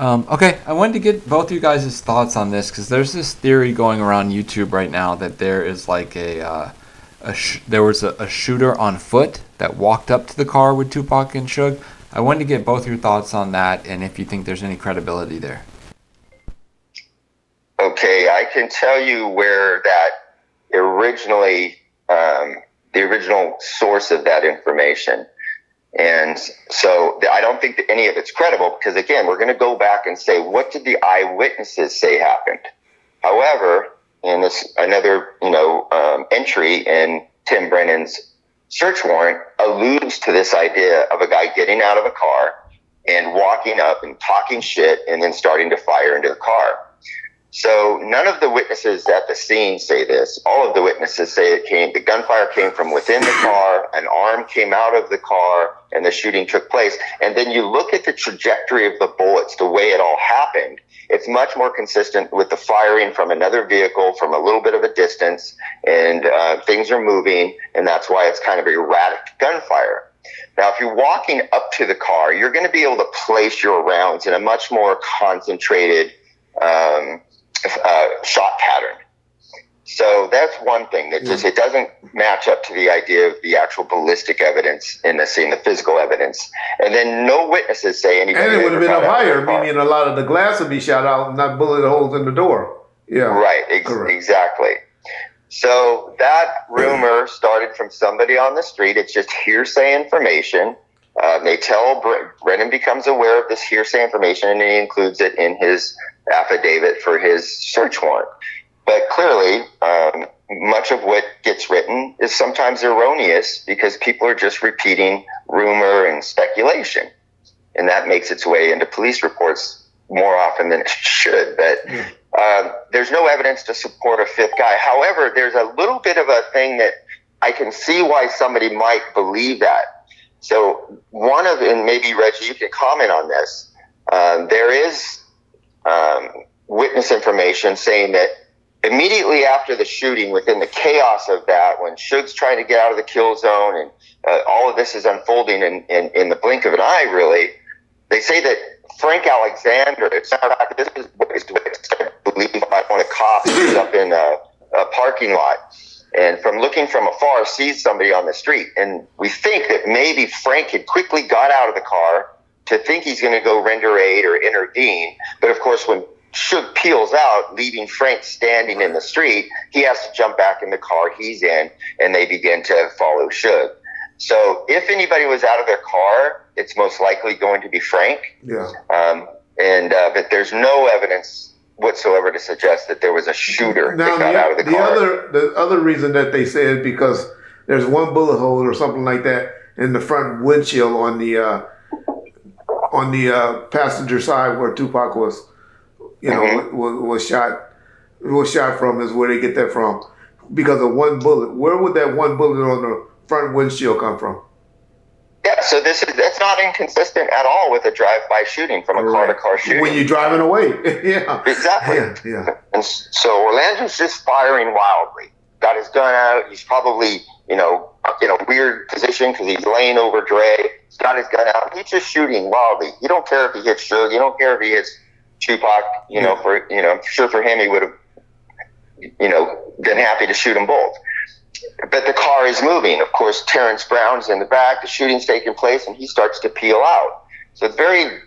Okay, I wanted to get both of you guys' thoughts on this because there's this theory going around YouTube right now that there is like there was a shooter on foot that walked up to the car with Tupac and Suge. I wanted to get both your thoughts on that and if you think there's any credibility there. Okay, I can tell you where that originally, the original source of that information. And so I don't think that any of it's credible because, again, we're going to go back and say, what did the eyewitnesses say happened? However, in this another, entry in Tim Brennan's search warrant alludes to this idea of a guy getting out of a car and walking up and talking shit and then starting to fire into the car. So none of the witnesses at the scene say this. All of the witnesses say the gunfire came from within the car, an arm came out of the car, and the shooting took place. And then you look at the trajectory of the bullets, the way it all happened, it's much more consistent with the firing from another vehicle from a little bit of a distance, and things are moving, and that's why it's kind of erratic gunfire. Now, if you're walking up to the car, you're going to be able to place your rounds in a much more concentrated shot pattern. So that's one thing that just, it doesn't match up to the idea of the actual ballistic evidence in the scene, the physical evidence. And then no witnesses say anything. And it would have been up higher, meaning a lot of the glass would be shot out and not bullet holes in the door. Yeah. Right, exactly. So that rumor started from somebody on the street. It's just hearsay information. They tell Brennan becomes aware of this hearsay information, and he includes it in his affidavit for his search warrant. But clearly, much of what gets written is sometimes erroneous because people are just repeating rumor and speculation. And that makes its way into police reports more often than it should. But there's no evidence to support a fifth guy. However, there's a little bit of a thing that I can see why somebody might believe that. So and maybe Reggie, you can comment on this. There is witness information saying that immediately after the shooting, within the chaos of that, when Suge's trying to get out of the kill zone and all of this is unfolding in the blink of an eye, really, they say that Frank Alexander, this is what I believe by one of the cops who's up in a parking lot, and from looking from afar sees somebody on the street. And we think that maybe Frank had quickly got out of the car to think he's going to go render aid or intervene. But of course, when Suge peels out, leaving Frank standing in the street, he has to jump back in the car he's in, and they begin to follow Suge. So if anybody was out of their car, it's most likely going to be Frank. Yeah. But there's no evidence whatsoever to suggest that there was a shooter that got out of the car. The other reason that they say is because there's one bullet hole or something like that in the front windshield on the passenger side where Tupac was, was shot from, is where they get that from, because of one bullet. Where would that one bullet on the front windshield come from? Yeah, so that's not inconsistent at all with a drive-by shooting from a car-to-car shooting. When you're driving away. Yeah. Exactly. Yeah. And so Orlando's just firing wildly. Got his gun out. He's probably, in a weird position because he's laying over Dre. He's got his gun out. He's just shooting wildly. You don't care if he hits Suge. You don't care if he hits Tupac. I'm sure for him he would have, been happy to shoot them both. But the car is moving. Of course, Terrence Brown's in the back. The shooting's taking place, and he starts to peel out. So it's very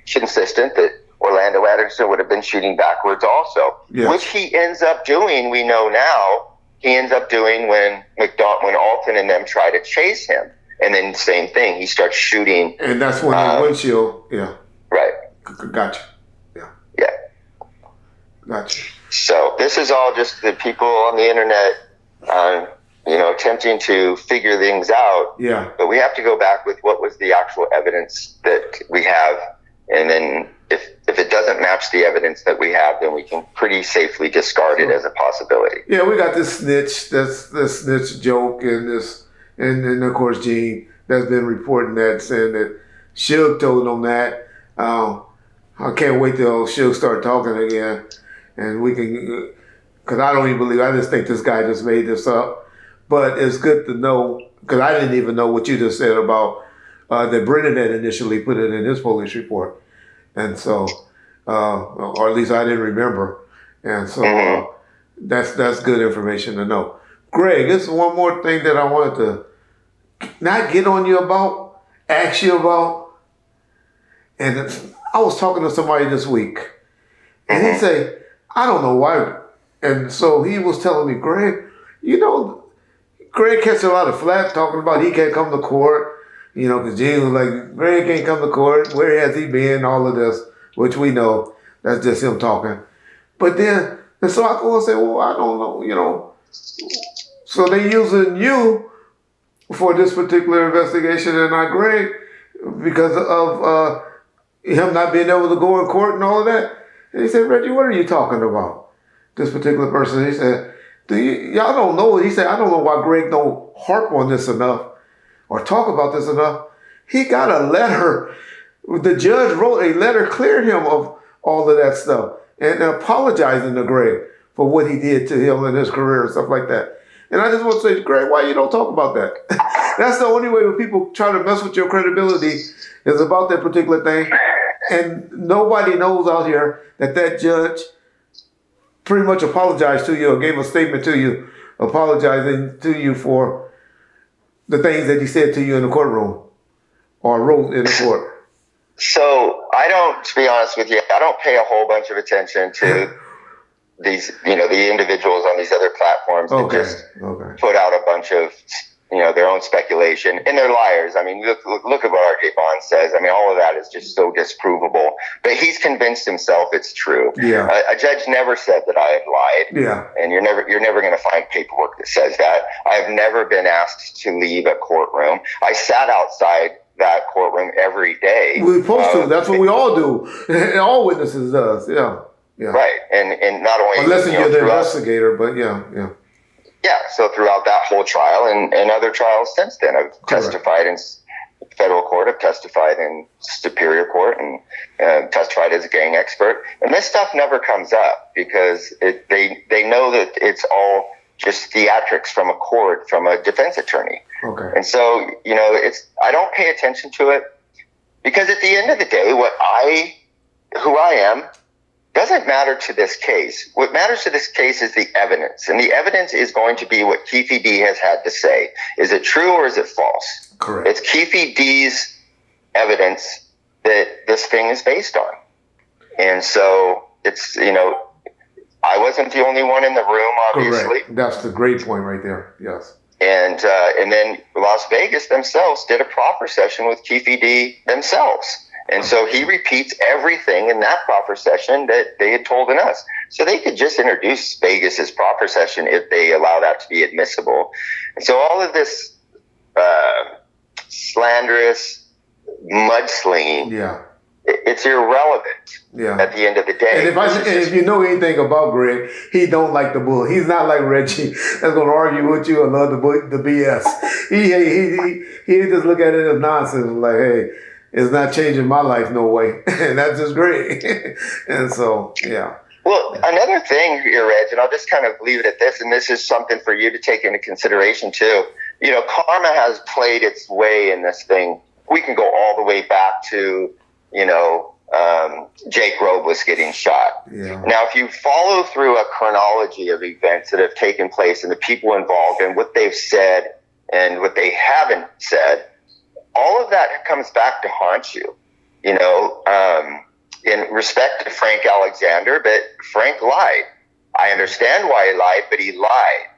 consistent that Orlando Anderson would have been shooting backwards also, which he ends up doing, we know now, he ends up doing when Alton and them try to chase him. And then same thing, he starts shooting. And that's when the windshield, Right. Gotcha. Yeah. Gotcha. So this is all just the people on the internet attempting to figure things out. Yeah. But we have to go back with what was the actual evidence that we have. And then if it doesn't match the evidence that we have, then we can pretty safely discard it as a possibility. Yeah, we got this snitch, this snitch joke, and of course Gene that's been reporting that, saying that Suge told him that. I can't wait till Suge start talking again, and we can, because I don't even believe, I just think this guy just made this up. But it's good to know, because I didn't even know what you just said about that Brennan had initially put it in his police report. And so or at least I didn't remember. And so that's good information to know. Greg, this is one more thing that I wanted to not get on you about, ask you about. And I was talking to somebody this week, and he said, I don't know why. And so he was telling me, Greg, Greg catch a lot of flack talking about he can't come to court, because Gene was like, Greg can't come to court. Where has he been? All of this, which we know, that's just him talking. But then, and so I go and say, well, I don't know, So they using you for this particular investigation and not Greg because of him not being able to go in court and all of that. And he said, Reggie, what are you talking about? This particular person, he said, y'all don't know it. He said, I don't know why Greg don't harp on this enough or talk about this enough. He got a letter. The judge wrote a letter clearing him of all of that stuff and apologizing to Greg for what he did to him in his career and stuff like that. And I just want to say, Greg, why you don't talk about that? That's the only way when people try to mess with your credibility is about that particular thing. And nobody knows out here that judge pretty much apologized to you or gave a statement to you, apologizing to you for the things that he said to you in the courtroom or wrote in the court. So to be honest with you, I don't pay a whole bunch of attention to these, the individuals on these other platforms that just put out a bunch of, their own speculation, and they're liars. I mean, look at what R.J. Bond says. I mean, all of that is just so disprovable. But he's convinced himself it's true. Yeah. A judge never said that I have lied. Yeah. And you're never going to find paperwork that says that. I have never been asked to leave a courtroom. I sat outside that courtroom every day. We're supposed to. That's what we all do. All witnesses does. Yeah. Yeah. Right. And not only unless you're the investigator, but yeah. Yeah, so throughout that whole trial and other trials since then, I've testified in federal court, I've testified in superior court, and testified as a gang expert. And this stuff never comes up because they know that it's all just theatrics from a court, from a defense attorney. Okay. And so, I don't pay attention to it because at the end of the day, who I am, doesn't matter to this case. What matters to this case is the evidence. And the evidence is going to be what Keefe D has had to say. Is it true or is it false? Correct. It's Keefe D's evidence that this thing is based on. And so it's, I wasn't the only one in the room, obviously. Correct. That's the great point right there. Yes. And then Las Vegas themselves did a proffer session with Keefe D themselves. And so he repeats everything in that proffer session that they had told in us. So they could just introduce Vegas's proffer session if they allow that to be admissible. And so all of this slanderous mudslinging, it's irrelevant at the end of the day. And if you know anything about Greg, he don't like the bull. He's not like Reggie that's going to argue with you and love the BS. He just look at it as nonsense. Like, hey, it's not changing my life no way. And that's just great. And so, yeah. Well, another thing here, Reg, and I'll just kind of leave it at this, and this is something for you to take into consideration too. Karma has played its way in this thing. We can go all the way back to, Jake Robles getting shot. Yeah. Now, if you follow through a chronology of events that have taken place and the people involved and what they've said and what they haven't said, all of that comes back to haunt you, in respect to Frank Alexander, but Frank lied. I understand why he lied, but he lied,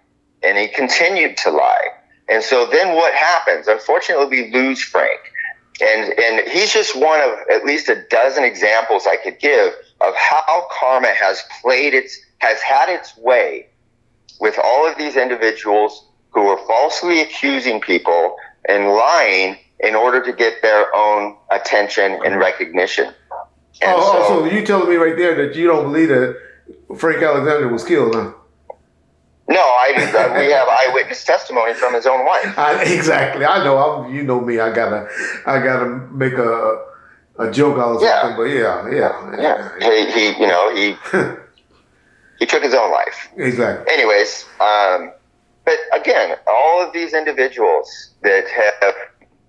and he continued to lie. And so then what happens? Unfortunately, we lose Frank. And he's just one of at least a dozen examples I could give of how karma has had its way with all of these individuals who are falsely accusing people and lying in order to get their own attention and recognition. And so you telling me right there that you don't believe that Frank Alexander was killed, huh? No, we have eyewitness testimony from his own wife. Exactly. I know. You know me. I gotta make a joke out of something. But he took his own life. Exactly. Anyways, but again, all of these individuals that have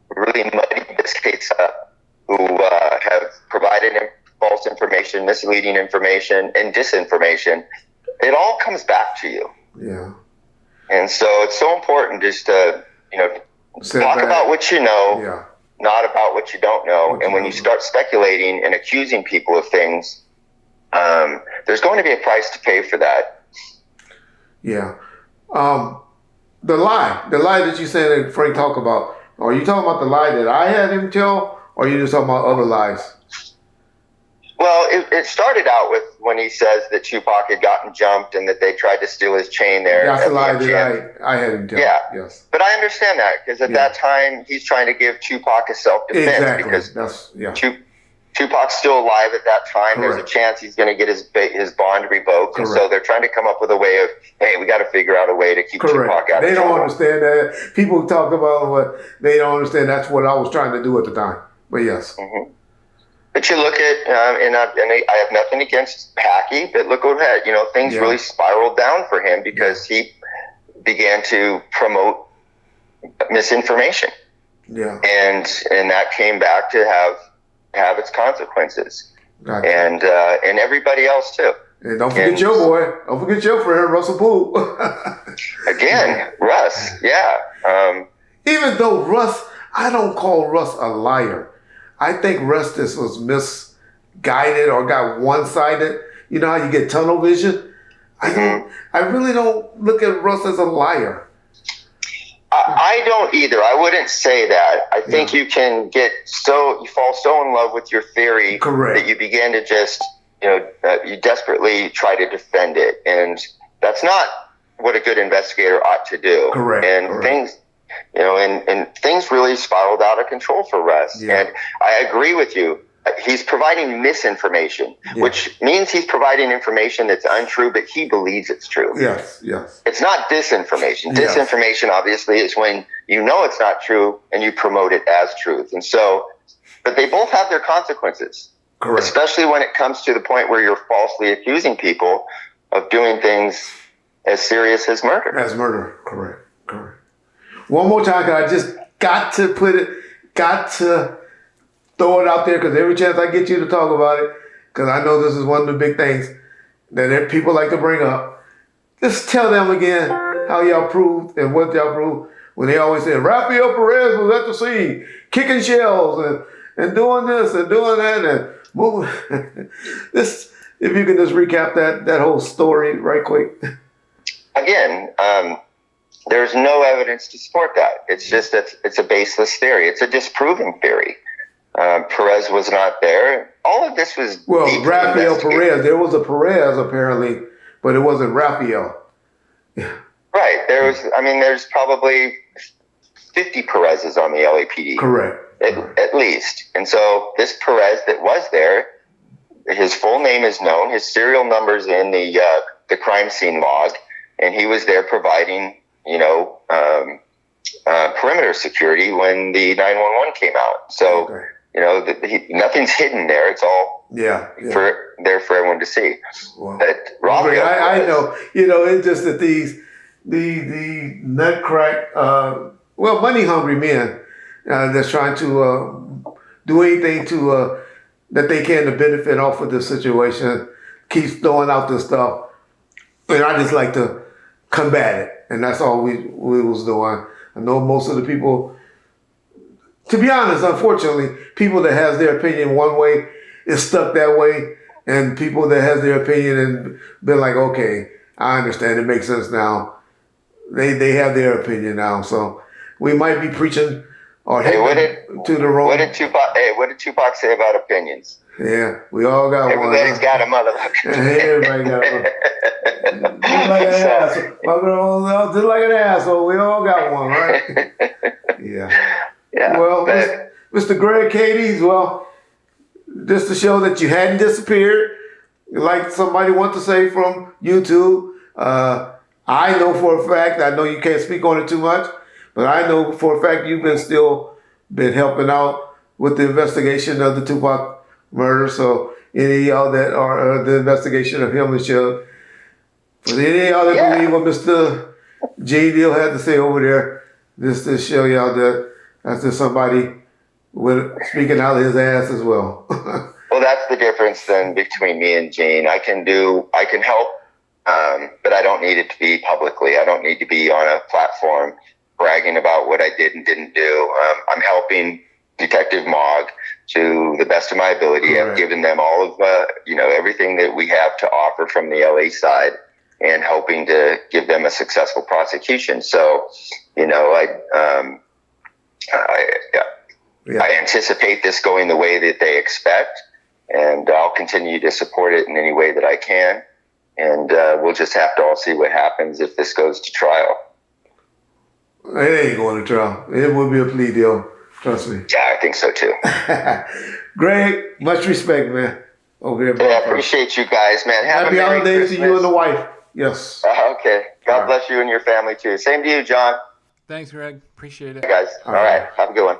really muddied this case up, who have provided false information, misleading information, and disinformation, it all comes back to you. Yeah. And so it's so important just to, talk back. about what you know, Yeah. not about what you don't know. And when you start speculating and accusing people of things, there's going to be a price to pay for that. Yeah. The lie that you said that Frank talked about, are you talking about the lie that I had him tell, or are you just talking about other lies? Well, it started out with when he says that Tupac had gotten jumped and that they tried to steal his chain there. That's the lie that I had him tell. Yeah. Yes. But I understand that because at that time he's trying to give Tupac a self-defense because Tupac's still alive at that time. Correct. There's a chance he's going to get his bond revoked. Correct. And so they're trying to come up with a way of, hey, we got to figure out a way to keep Tupac out of trouble. They don't understand that. People talk about what they don't understand. That's what I was trying to do at the time. But yes. Mm-hmm. But you look at, and I have nothing against Packy, but look what had, things really spiraled down for him because he began to promote misinformation. Yeah. And that came back to have its consequences. Gotcha. And everybody else too. And don't forget your boy. Don't forget your friend, Russell Poole. Again, Russ. Yeah. Even though Russ, I don't call Russ a liar. I think Russ just was misguided or got one-sided. You know how you get tunnel vision? I really don't look at Russ as a liar. I don't either. I wouldn't say that. I think you can you fall so in love with your theory that you begin to just, you desperately try to defend it. And that's not what a good investigator ought to do. Correct. And things, and things really spiraled out of control for Russ. Yeah. And I agree with you. He's providing misinformation, which means he's providing information that's untrue, but he believes it's true. Yes, yes. It's not disinformation. Yes. Disinformation, obviously, is when you know it's not true and you promote it as truth. And so, but they both have their consequences. Correct. Especially when it comes to the point where you're falsely accusing people of doing things as serious as murder. As murder, correct. One more time, because I just got to throw it out there, because every chance I get you to talk about it, because I know this is one of the big things that people like to bring up. Just tell them again how y'all proved and what y'all proved when they always say Rafael Perez was at the scene kicking shells and doing this and doing that and moving. This, if you can just recap that whole story right quick. Again, there's no evidence to support that. It's just that it's a baseless theory. It's a disproven theory. Perez was not there. All of this was Rafael Perez. There was a Perez apparently, but it wasn't Rafael. Right. There's probably 50 Perez's on the LAPD. Correct. At least. And so this Perez that was there, his full name is known. His serial number's in the crime scene log, and he was there providing, perimeter security when the 911 came out. So, nothing's hidden there. It's all there for everyone to see. Wow. But I know. It's just that the nutcrack, money hungry men that's trying to do anything to that they can to benefit off of this situation keeps throwing out this stuff, and I just like to combat it, and that's all we was doing. I know most of the people, to be honest, unfortunately, people that has their opinion one way is stuck that way, and people that has their opinion and been like, okay, I understand, it makes sense now. They have their opinion now, so we might be preaching or to the wrong. What did Tupac say about opinions? Yeah, we all got Everybody's got a motherfucker. Everybody got one. Just like an asshole. Just like an asshole. We all got one, right? Yeah. Well, Mr. Greg Kading, just to show that you hadn't disappeared, like somebody wants to say from YouTube. I know for a fact, I know you can't speak on it too much, but I know for a fact you've still been helping out with the investigation of the Tupac murder. So any of y'all that are the investigation of him and Suge, for any of y'all that believe what Mr. J. Deal had to say over there, just to show y'all that that's just somebody speaking out of his ass as well. Well, that's the difference. difference than between me and Gene. I can help, but I don't need it to be publicly. I don't need to be on a platform bragging about what I did and didn't do. I'm helping Detective Mogg to the best of my ability. Correct. I've given them all of everything that we have to offer from the LA side, and hoping to give them a successful prosecution. So, I anticipate this going the way that they expect, and I'll continue to support it in any way that I can. And we'll just have to all see what happens if this goes to trial. It ain't going to trial. It will be a plea deal. Trust me. Yeah, I think so too. Greg, much respect, man. Over here. Yeah, I appreciate you guys, man. Have Happy a Merry holidays to Christmas. you and the wife. Yes. Okay. God bless you and your family too. Same to you, John. Thanks, Greg. Appreciate it. Guys. All right. Have a good one.